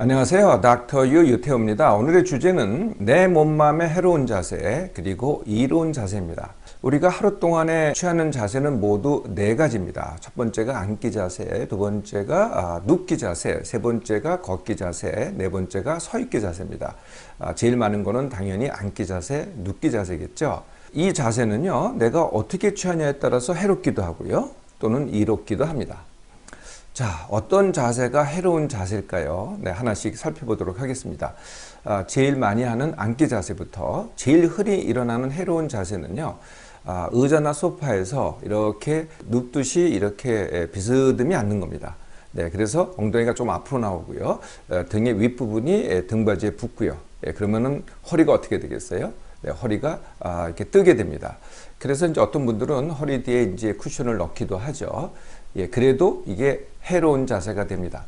안녕하세요. 닥터 유 유태호입니다. 오늘의 주제는 내 몸맘의 해로운 자세 그리고 이로운 자세입니다. 우리가 하루 동안에 취하는 자세는 모두 네 가지입니다. 첫 번째가 앉기 자세, 두 번째가 눕기 자세, 세 번째가 걷기 자세, 네 번째가 서 있기 자세입니다. 제일 많은 거는 당연히 앉기 자세, 눕기 자세겠죠. 이 자세는요, 내가 어떻게 취하냐에 따라서 해롭기도 하고요, 또는 이롭기도 합니다. 자, 어떤 자세가 해로운 자세일까요? 네, 하나씩 살펴보도록 하겠습니다. 제일 많이 하는 앉기 자세부터 제일 흔히 일어나는 해로운 자세는요, 의자나 소파에서 이렇게 눕듯이 이렇게 비스듬히 앉는 겁니다. 네, 그래서 엉덩이가 좀 앞으로 나오고요, 등의 윗부분이 등받이에 붙고요. 그러면은 허리가 어떻게 되겠어요? 네, 허리가 이렇게 뜨게 됩니다. 그래서 이제 어떤 분들은 허리 뒤에 이제 쿠션을 넣기도 하죠. 예, 그래도 이게 해로운 자세가 됩니다.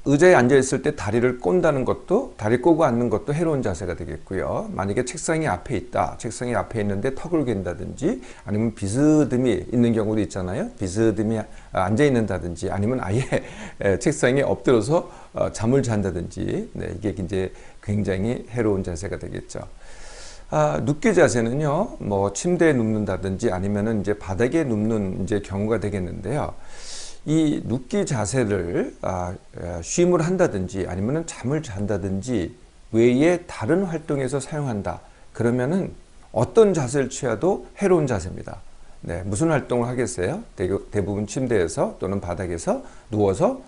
의자에 앉아 있을 때 다리를 꼰다는 것도, 다리 꼬고 앉는 것도 해로운 자세가 되겠고요. 만약에 책상이 앞에 있다, 책상이 앞에 있는데 턱을 갠다든지, 아니면 비스듬히 있는 경우도 있잖아요. 비스듬히 앉아 있는다든지, 아니면 아예 책상에 엎드려서 잠을 잔다든지, 네, 이게 이제 굉장히 해로운 자세가 되겠죠. 눕기 자세는요, 뭐 침대에 눕는다든지 아니면은 이제 바닥에 눕는 이제 경우가 되겠는데요. 이 눕기 자세를 쉼을 한다든지 아니면은 잠을 잔다든지 외에 다른 활동에서 사용한다. 그러면은 어떤 자세를 취해도 해로운 자세입니다. 네, 무슨 활동을 하겠어요? 대부분 침대에서 또는 바닥에서 누워서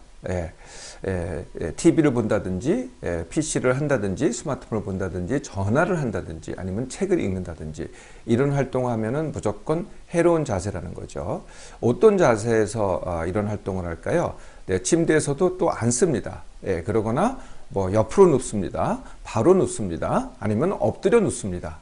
TV를 본다든지, PC를 한다든지, 스마트폰을 본다든지, 전화를 한다든지, 아니면 책을 읽는다든지, 이런 활동을 하면은 무조건 해로운 자세라는 거죠. 어떤 자세에서 이런 활동을 할까요? 네, 침대에서도 또 앉습니다. 그러거나 뭐 옆으로 눕습니다. 바로 눕습니다. 아니면 엎드려 눕습니다.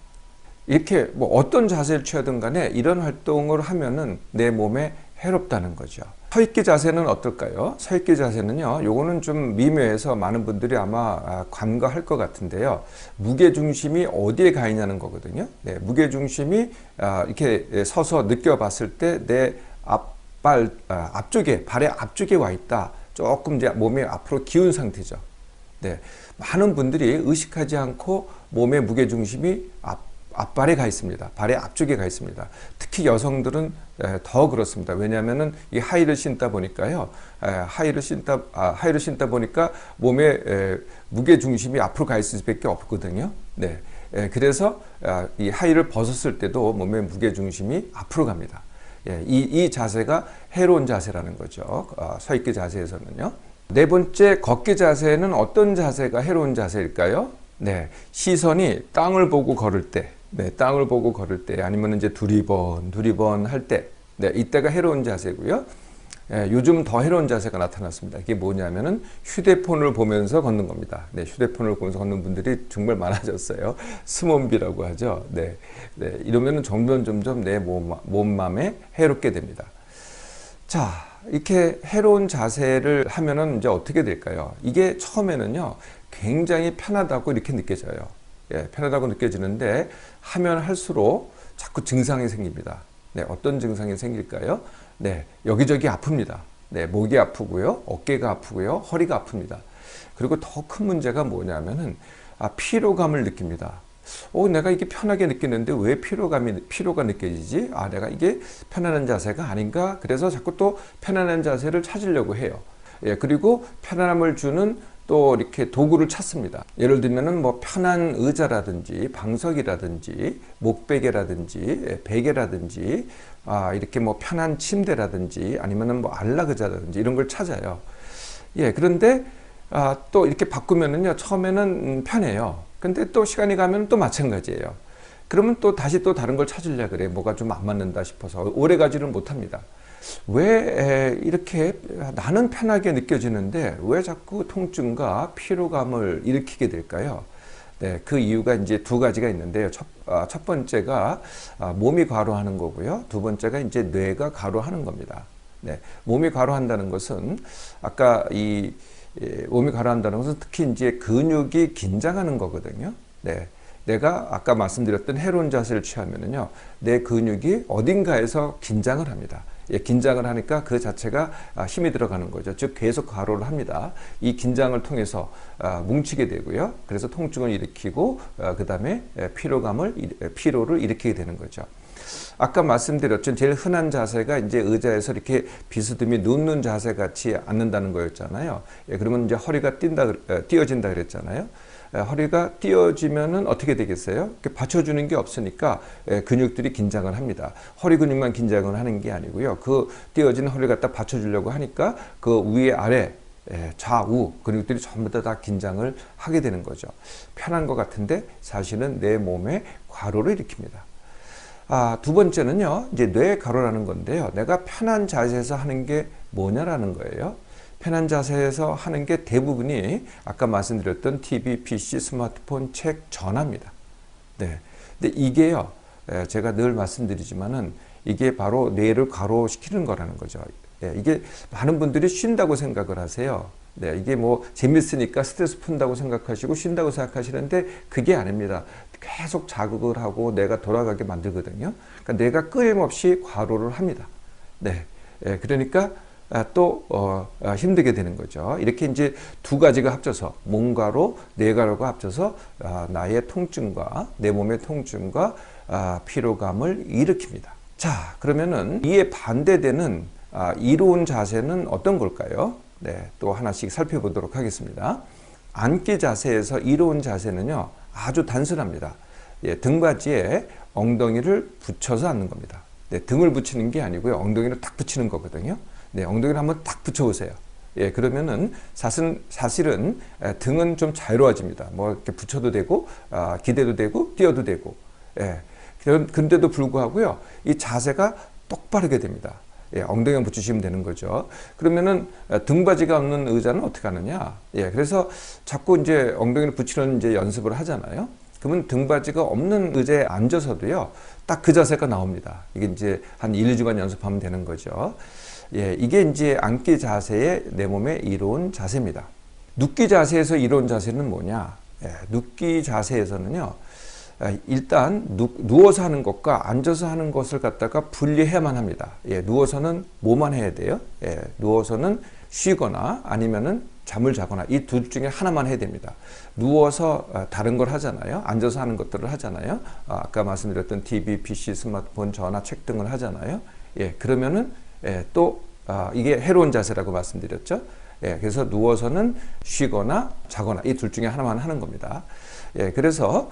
이렇게 뭐 어떤 자세를 취하든 간에 이런 활동을 하면은 내 몸에 해롭다는 거죠. 서있기 자세는 어떨까요? 서있기 자세는요, 요거는 좀 미묘해서 많은 분들이 아마 관과할 것 같은데요. 무게중심이 어디에 가 있냐는 거거든요. 네, 무게중심이 이렇게 서서 느껴봤을 때 내 앞쪽에, 발의 앞쪽에 와 있다. 조금 이제 몸이 앞으로 기운 상태죠. 네, 많은 분들이 의식하지 않고 몸의 무게중심이 앞발에 가 있습니다. 발의 앞쪽에 가 있습니다. 특히 여성들은 더 그렇습니다. 왜냐하면은 이 하이를 신다 보니까요. 하이를 신다 보니까 몸의 무게 중심이 앞으로 가 있을 수밖에 없거든요. 네. 그래서 이 하이를 벗었을 때도 몸의 무게 중심이 앞으로 갑니다. 이 자세가 해로운 자세라는 거죠. 서 있기 자세에서는요. 네 번째, 걷기 자세는 어떤 자세가 해로운 자세일까요? 네, 시선이 땅을 보고 걸을 때, 네, 땅을 보고 걸을 때, 아니면 이제 두리번 할 때, 네, 이때가 해로운 자세고요. 요즘 더 해로운 자세가 나타났습니다. 이게 뭐냐면은 휴대폰을 보면서 걷는 겁니다. 네, 휴대폰을 보면서 걷는 분들이 정말 많아졌어요. 스몬비라고 하죠. 네, 이러면은 점점 내 몸맘에 해롭게 됩니다. 자, 이렇게 해로운 자세를 하면은 이제 어떻게 될까요? 이게 처음에는요, 굉장히 편하다고 이렇게 느껴져요. 편하다고 느껴지는데 하면 할수록 자꾸 증상이 생깁니다. 네, 어떤 증상이 생길까요? 네, 여기저기 아픕니다. 네, 목이 아프고요, 어깨가 아프고요, 허리가 아픕니다. 그리고 더 큰 문제가 뭐냐면은 피로감을 느낍니다. 내가 이게 편하게 느끼는데 왜 피로가 느껴지지? 내가 이게 편안한 자세가 아닌가? 그래서 자꾸 또 편안한 자세를 찾으려고 해요. 그리고 편안함을 주는 또 이렇게 도구를 찾습니다. 예를 들면은 뭐 편한 의자라든지 방석이라든지 목베개라든지 베개라든지 이렇게 뭐 편한 침대라든지 아니면은 뭐 안락의자라든지 이런 걸 찾아요. 그런데 또 이렇게 바꾸면은요, 처음에는 편해요. 근데 또 시간이 가면 또 마찬가지예요. 그러면 또 다시 또 다른 걸 찾으려 그래. 뭐가 좀 안 맞는다 싶어서 오래 가지는 못합니다. 왜 이렇게 나는 편하게 느껴지는데 왜 자꾸 통증과 피로감을 일으키게 될까요? 네, 그 이유가 이제 두 가지가 있는데요. 첫 번째가 몸이 과로하는 거고요. 두 번째가 이제 뇌가 과로하는 겁니다. 네, 몸이 과로한다는 것은 아까 몸이 과로한다는 것은 특히 이제 근육이 긴장하는 거거든요. 네. 내가 아까 말씀드렸던 해로운 자세를 취하면은요, 내 근육이 어딘가에서 긴장을 합니다. 예, 긴장을 하니까 그 자체가 힘이 들어가는 거죠. 즉 계속 과로를 합니다. 이 긴장을 통해서 뭉치게 되고요. 그래서 통증을 일으키고 그 다음에 피로를 일으키게 되는 거죠. 아까 말씀드렸죠. 제일 흔한 자세가 이제 의자에서 이렇게 비스듬히 눕는 자세 같이 앉는다는 거였잖아요. 예, 그러면 이제 허리가 띄어진다 그랬잖아요. 허리가 띄어지면은 어떻게 되겠어요? 받쳐주는 게 없으니까 근육들이 긴장을 합니다. 허리 근육만 긴장을 하는 게 아니고요. 그 띄어진 허리를 갖다 받쳐주려고 하니까 그 위에 아래 좌우 근육들이 전부 다 긴장을 하게 되는 거죠. 편한 것 같은데 사실은 내 몸에 과로를 일으킵니다. 두 번째는요, 이제 뇌 과로라는 건데요. 내가 편한 자세에서 하는 게 뭐냐라는 거예요. 편한 자세에서 하는 게 대부분이 아까 말씀드렸던 TV, PC, 스마트폰, 책, 전화입니다. 네. 근데 이게요, 제가 늘 말씀드리지만은 이게 바로 뇌를 과로시키는 거라는 거죠. 예, 이게 많은 분들이 쉰다고 생각을 하세요. 네, 이게 뭐 재밌으니까 스트레스 푼다고 생각하시고 쉰다고 생각하시는데 그게 아닙니다. 계속 자극을 하고 뇌가 돌아가게 만들거든요. 그러니까 뇌가 끊임없이 과로를 합니다. 네, 그러니까 또 힘들게 되는 거죠. 이렇게 이제 두 가지가 합쳐서 몸과로 뇌과로가 합쳐서 나의 통증과 내 몸의 통증과 피로감을 일으킵니다. 자, 그러면은 이에 반대되는 이로운 자세는 어떤 걸까요? 네, 또 하나씩 살펴보도록 하겠습니다. 앉기 자세에서 이로운 자세는요, 아주 단순합니다. 예, 등받이에 엉덩이를 붙여서 앉는 겁니다. 네, 등을 붙이는 게 아니고요, 엉덩이를 딱 붙이는 거거든요. 네, 엉덩이를 한번 딱 붙여보세요. 예, 그러면은 사실은 등은 좀 자유로워집니다. 뭐 이렇게 붙여도 되고, 기대도 되고, 뛰어도 되고. 예, 근데도 불구하고요, 이 자세가 똑바르게 됩니다. 예, 엉덩이만 붙이시면 되는 거죠. 그러면은 등받이가 없는 의자는 어떻게 하느냐? 예, 그래서 자꾸 이제 엉덩이를 붙이는 이제 연습을 하잖아요. 그러면 등받이가 없는 의자에 앉아서도요, 딱 그 자세가 나옵니다. 이게 이제 한 1, 2주간 연습하면 되는 거죠. 예, 이게 이제 앉기 자세의 내 몸에 이로운 자세입니다. 눕기 자세에서 이로운 자세는 뭐냐? 예, 눕기 자세에서는요, 일단 누워서 하는 것과 앉아서 하는 것을 갖다가 분리해야만 합니다. 예, 누워서는 뭐만 해야 돼요? 예, 누워서는 쉬거나 아니면은 잠을 자거나 이 둘 중에 하나만 해야 됩니다. 누워서 다른 걸 하잖아요. 앉아서 하는 것들을 하잖아요. 아까 말씀드렸던 TV, PC, 스마트폰, 전화, 책 등을 하잖아요. 예, 그러면은 또 이게 해로운 자세라고 말씀드렸죠. 예, 그래서 누워서는 쉬거나 자거나 이 둘 중에 하나만 하는 겁니다. 예, 그래서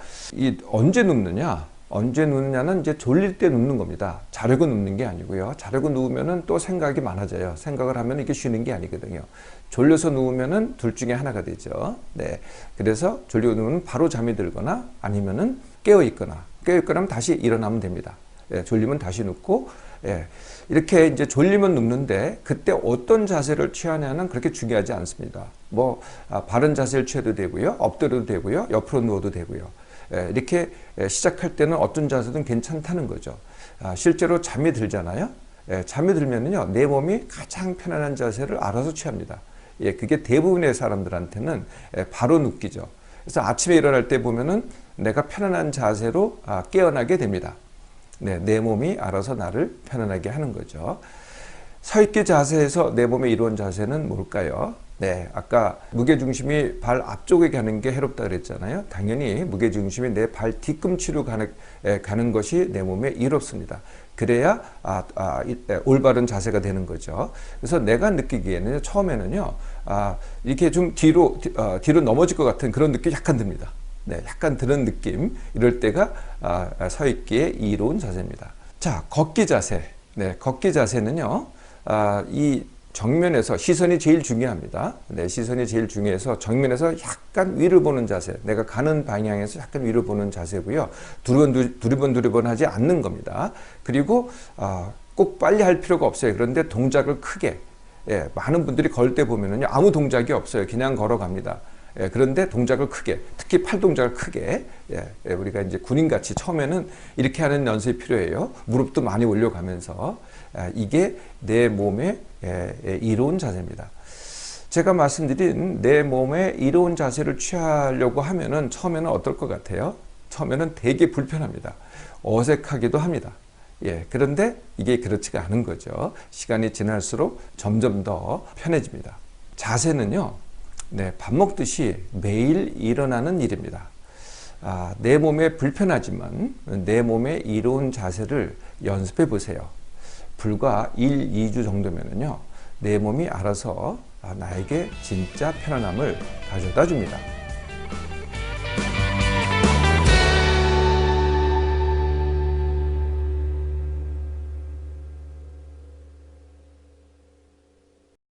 언제 눕느냐는 이제 졸릴 때 눕는 겁니다. 자려고 눕는 게 아니고요. 자려고 누우면은 또 생각이 많아져요. 생각을 하면 이게 쉬는 게 아니거든요. 졸려서 누우면은 둘 중에 하나가 되죠. 네, 그래서 졸려 누우면 바로 잠이 들거나 아니면은 깨어 있거나 하면 다시 일어나면 됩니다. 예, 졸리면 다시 눕고, 예, 이렇게 이제 졸리면 눕는데 그때 어떤 자세를 취하냐는 그렇게 중요하지 않습니다. 뭐 바른 자세를 취해도 되고요, 엎드려도 되고요, 옆으로 누워도 되고요. 예, 이렇게 시작할 때는 어떤 자세든 괜찮다는 거죠. 실제로 잠이 들잖아요. 예, 잠이 들면은요, 내 몸이 가장 편안한 자세를 알아서 취합니다. 예, 그게 대부분의 사람들한테는 바로 눕기죠. 그래서 아침에 일어날 때 보면은 내가 편안한 자세로 깨어나게 됩니다. 네, 내 몸이 알아서 나를 편안하게 하는 거죠. 서 있기 자세에서 내 몸에 이루어진 자세는 뭘까요? 네, 아까 무게중심이 발 앞쪽에 가는 게 해롭다 그랬잖아요. 당연히 무게중심이 내 발 뒤꿈치로 가는 것이 내 몸에 이롭습니다. 그래야 올바른 자세가 되는 거죠. 그래서 내가 느끼기에는 처음에는요, 이렇게 좀 뒤로 넘어질 것 같은 그런 느낌이 약간 듭니다. 네, 약간 드는 느낌, 이럴 때가 서 있기에 이로운 자세입니다. 자, 걷기 자세. 네, 걷기 자세는요, 이 정면에서 시선이 제일 중요합니다. 네, 시선이 제일 중요해서 정면에서 약간 위를 보는 자세, 내가 가는 방향에서 약간 위를 보는 자세고요. 두리번 하지 않는 겁니다. 그리고 꼭 빨리 할 필요가 없어요. 그런데 동작을 크게, 예, 많은 분들이 걸 때 보면은요, 아무 동작이 없어요. 그냥 걸어갑니다. 예, 그런데 동작을 크게, 특히 팔 동작을 크게, 예, 우리가 이제 군인같이 처음에는 이렇게 하는 연습이 필요해요. 무릎도 많이 올려가면서. 이게 내 몸의 이로운 자세입니다. 제가 말씀드린 내 몸의 이로운 자세를 취하려고 하면은 처음에는 어떨 것 같아요? 처음에는 되게 불편합니다. 어색하기도 합니다. 예, 그런데 이게 그렇지가 않은 거죠. 시간이 지날수록 점점 더 편해집니다. 자세는요, 네, 밥 먹듯이 매일 일어나는 일입니다. 내 몸에 불편하지만 내 몸에 이로운 자세를 연습해 보세요. 불과 1, 2주 정도면은요, 내 몸이 알아서 나에게 진짜 편안함을 가져다 줍니다.